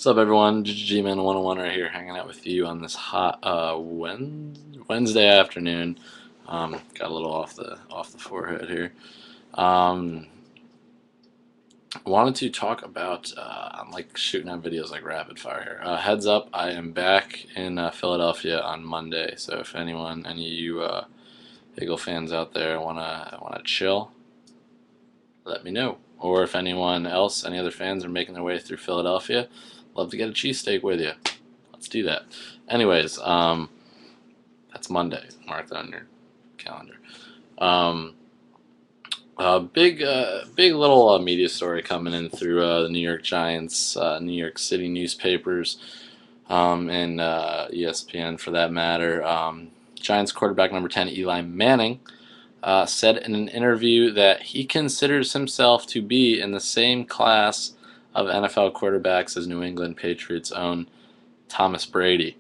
What's up, everyone? G-Man 101 right here, hanging out with you on this hot Wednesday afternoon. Got a little off the forehead here. Um, Wanted to talk about I'm like shooting out videos like rapid fire here. Heads up, I am back in Philadelphia on Monday. So if any of you Eagle fans out there wanna chill, let me know. Or if anyone else, any other fans are making their way through Philadelphia, love to get a cheesesteak with you. Let's do that. Anyways, that's Monday. Mark that on your calendar. Um, big little media story coming in through the New York Giants, New York City newspapers, and ESPN for that matter. Giants quarterback number 10, Eli Manning, said in an interview that he considers himself to be in the same class of NFL quarterbacks as New England Patriots' own Thomas Brady.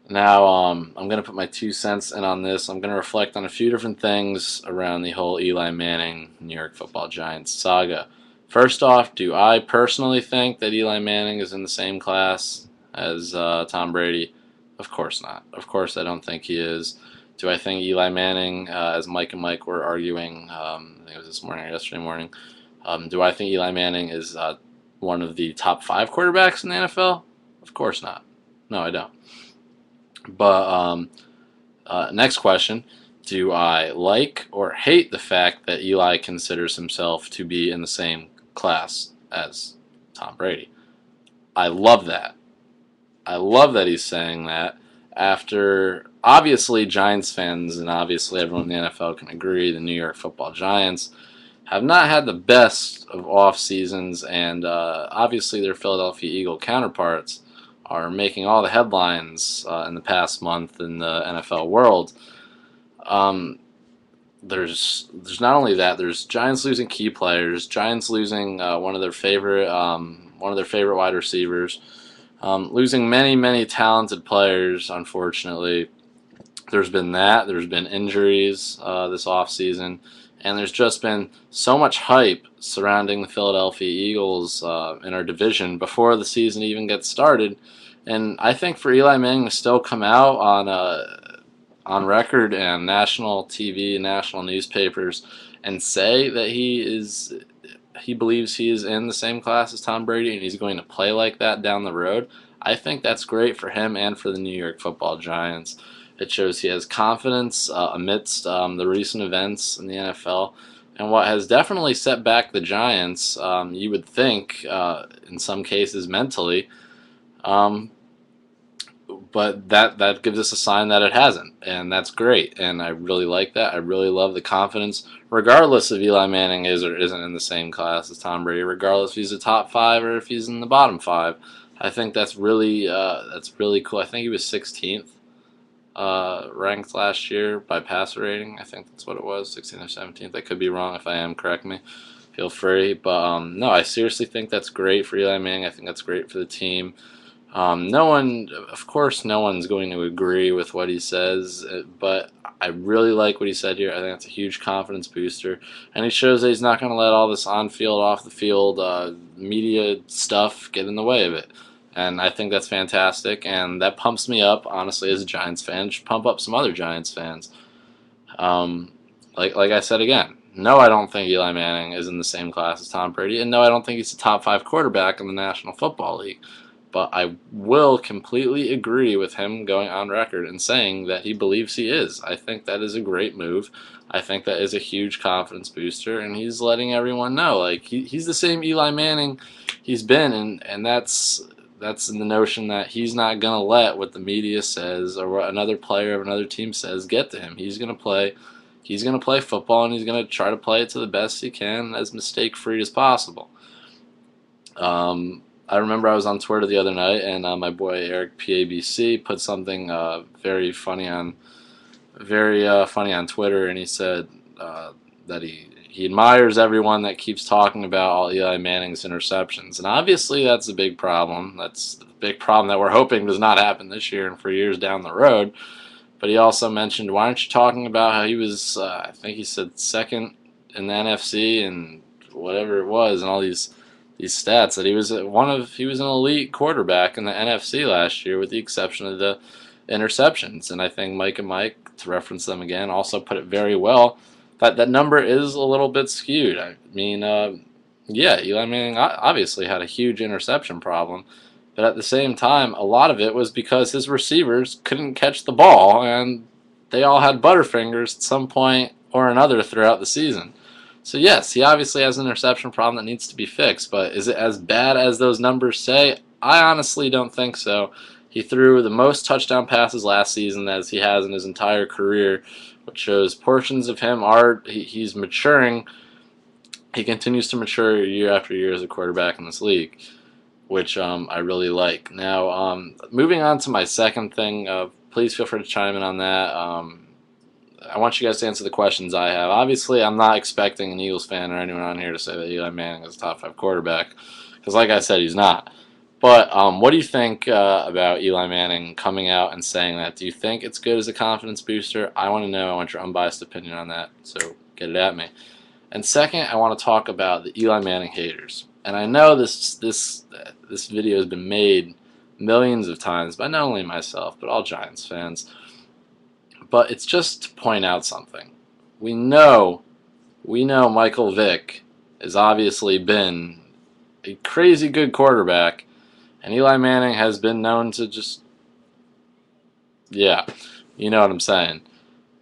Now, I'm going to put my 2 cents in on this. I'm going to reflect on a few different things around the whole Eli Manning New York Football Giants saga. First off, do I personally think that Eli Manning is in the same class as Tom Brady? Of course not. Of course, I don't think he is. Do I think Eli Manning, as Mike and Mike were arguing, I think it was this morning or yesterday morning, do I think Eli Manning is one of the top 5 quarterbacks in the NFL? Of course not. No, I don't. But next question, do I like or hate the fact that Eli considers himself to be in the same class as Tom Brady? I love that. I love that he's saying that after, obviously, Giants fans and obviously everyone in the NFL can agree, the New York Football Giants have not had the best of off seasons, and obviously their Philadelphia Eagle counterparts are making all the headlines in the past month in the NFL world. Um, there's not only that. There's Giants losing key players. Giants losing one of their favorite wide receivers. Losing many talented players. Unfortunately, there's been that. There's been injuries this offseason. And there's just been so much hype surrounding the Philadelphia Eagles in our division before the season even gets started. And I think for Eli Manning to still come out on record and national TV and national newspapers and say that he believes he is in the same class as Tom Brady and he's going to play like that down the road, I think that's great for him and for the New York Football Giants. It shows he has confidence amidst the recent events in the NFL. And what has definitely set back the Giants, you would think, in some cases mentally, um, but that gives us a sign that it hasn't, and that's great. And I really like that. I really love the confidence, regardless if Eli Manning is or isn't in the same class as Tom Brady, regardless if he's a top 5 or if he's in the bottom 5. I think that's really cool. I think he was 16th ranked last year by passer rating. I think that's what it was, 16th or 17th. I could be wrong. If I am, correct me. Feel free. But no, I seriously think that's great for Eli Manning. I think that's great for the team. No one, of course, no one's going to agree with what he says, but I really like what he said here. I think it's a huge confidence booster, and he shows that he's not going to let all this on-field, off-the-field media stuff get in the way of it. And I think that's fantastic, and that pumps me up, honestly, as a Giants fan. It should pump up some other Giants fans. Like I said again, no, I don't think Eli Manning is in the same class as Tom Brady, and no, I don't think he's a top 5 quarterback in the National Football League. But I will completely agree with him going on record and saying that he believes he is. I think that is a great move. I think that is a huge confidence booster, and he's letting everyone know, like, he's the same Eli Manning he's been, and that's in the notion that he's not going to let what the media says or what another player of another team says get to him. He's going to play football, and he's going to try to play it to the best he can, as mistake-free as possible. I remember I was on Twitter the other night, and my boy Eric PABC put something very funny on Twitter, and he said that he admires everyone that keeps talking about all Eli Manning's interceptions, and obviously that's a big problem. That's a big problem that we're hoping does not happen this year and for years down the road. But he also mentioned, why aren't you talking about how he was, I think he said, second in the NFC and whatever it was, and all these these stats that he was an elite quarterback in the NFC last year, with the exception of the interceptions. And I think Mike and Mike, to reference them again, also put it very well. That number is a little bit skewed. I mean, yeah, Eli Manning obviously had a huge interception problem, but at the same time, a lot of it was because his receivers couldn't catch the ball, and they all had butterfingers at some point or another throughout the season. So yes, he obviously has an interception problem that needs to be fixed, but is it as bad as those numbers say? I honestly don't think so. He threw the most touchdown passes last season as he has in his entire career, which shows portions of him he's maturing. He continues to mature year after year as a quarterback in this league, which I really like. Now, moving on to my second thing, please feel free to chime in on that. I want you guys to answer the questions I have. Obviously, I'm not expecting an Eagles fan or anyone on here to say that Eli Manning is a top 5 quarterback, because like I said, he's not. But what do you think about Eli Manning coming out and saying that? Do you think it's good as a confidence booster? I want to know. I want your unbiased opinion on that, so get it at me. And second, I want to talk about the Eli Manning haters. And I know this video has been made millions of times by not only myself, but all Giants fans. But it's just to point out something. We know Michael Vick has obviously been a crazy good quarterback, and Eli Manning has been known to just, yeah, you know what I'm saying.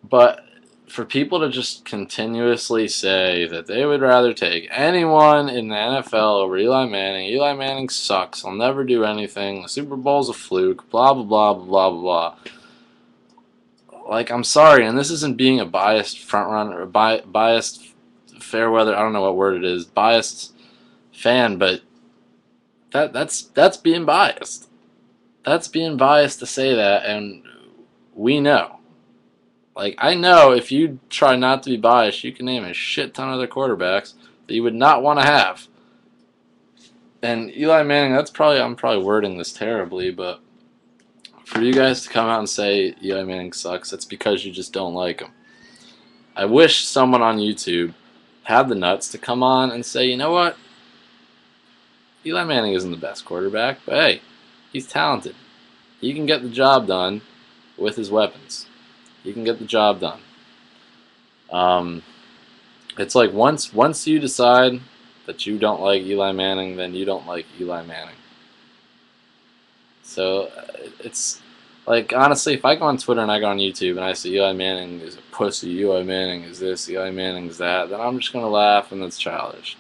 But for people to just continuously say that they would rather take anyone in the NFL over Eli Manning sucks, he'll never do anything, the Super Bowl's a fluke, blah, blah, blah, blah, blah, blah. Like, I'm sorry, and this isn't being a biased front runner, or biased fair weather, I don't know what word it is, biased fan, but that's being biased. That's being biased to say that, and we know. Like, I know if you try not to be biased, you can name a shit ton of other quarterbacks that you would not want to have. And Eli Manning, I'm probably wording this terribly, but for you guys to come out and say Eli Manning sucks, that's because you just don't like him. I wish someone on YouTube had the nuts to come on and say, you know what? Eli Manning isn't the best quarterback, but hey, he's talented. He can get the job done with his weapons. He can get the job done. It's like once you decide that you don't like Eli Manning, then you don't like Eli Manning. So it's like, honestly, if I go on Twitter and I go on YouTube and I see Eli Manning is a pussy, Eli Manning is this, Eli Manning is that, then I'm just going to laugh, and that's childish.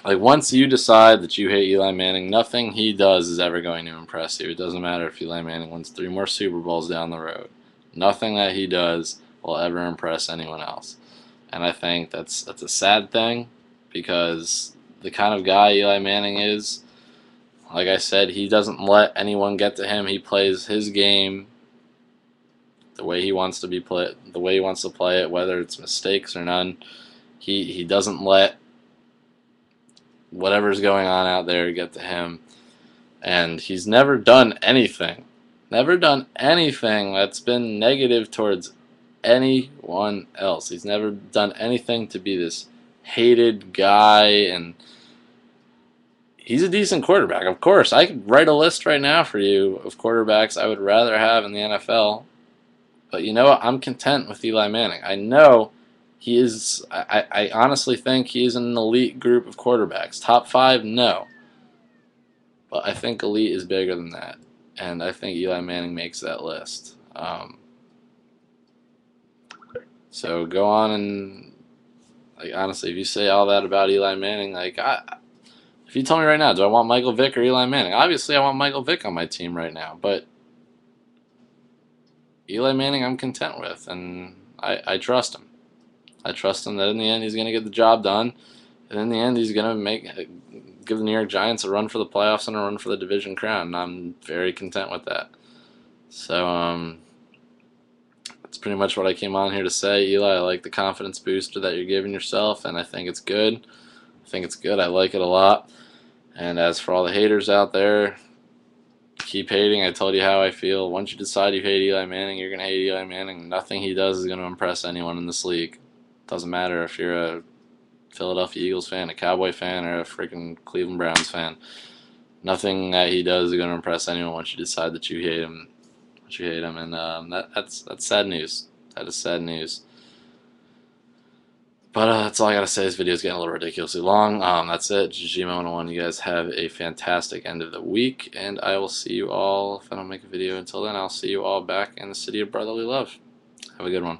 Like, once you decide that you hate Eli Manning, nothing he does is ever going to impress you. It doesn't matter if Eli Manning wins 3 more Super Bowls down the road. Nothing that he does will ever impress anyone else. And I think that's a sad thing, because the kind of guy Eli Manning is, like I said, he doesn't let anyone get to him. He plays his game the way he wants to be play, the way he wants to play it, whether it's mistakes or none. He doesn't let whatever's going on out there get to him. And he's never done anything that's been negative towards anyone else. He's never done anything to be this hated guy, and he's a decent quarterback. Of course, I could write a list right now for you of quarterbacks I would rather have in the NFL. But you know what? I'm content with Eli Manning. I know he is, I honestly think he is in an elite group of quarterbacks. Top 5, no. But I think elite is bigger than that. And I think Eli Manning makes that list. So go on and, like, honestly, if you say all that about Eli Manning, like, if you tell me right now, do I want Michael Vick or Eli Manning? Obviously, I want Michael Vick on my team right now. But Eli Manning I'm content with, and I trust him. I trust him that in the end he's going to get the job done, and in the end he's going to give the New York Giants a run for the playoffs and a run for the division crown, and I'm very content with that. So that's pretty much what I came on here to say. Eli, I like the confidence booster that you're giving yourself, and I think it's good. I like it a lot. And as for all the haters out there, keep hating. I told you how I feel. Once you decide you hate Eli Manning, you're going to hate Eli Manning. Nothing he does is going to impress anyone in this league. Doesn't matter if you're a Philadelphia Eagles fan, a Cowboy fan, or a freaking Cleveland Browns fan. Nothing that he does is going to impress anyone once you decide that you hate him. And that's sad news. That is sad news. But that's all I gotta say. This video is getting a little ridiculously long. That's it. GGMO101. You guys have a fantastic end of the week, and I will see you all. If I don't make a video until then, I'll see you all back in the city of brotherly love. Have a good one.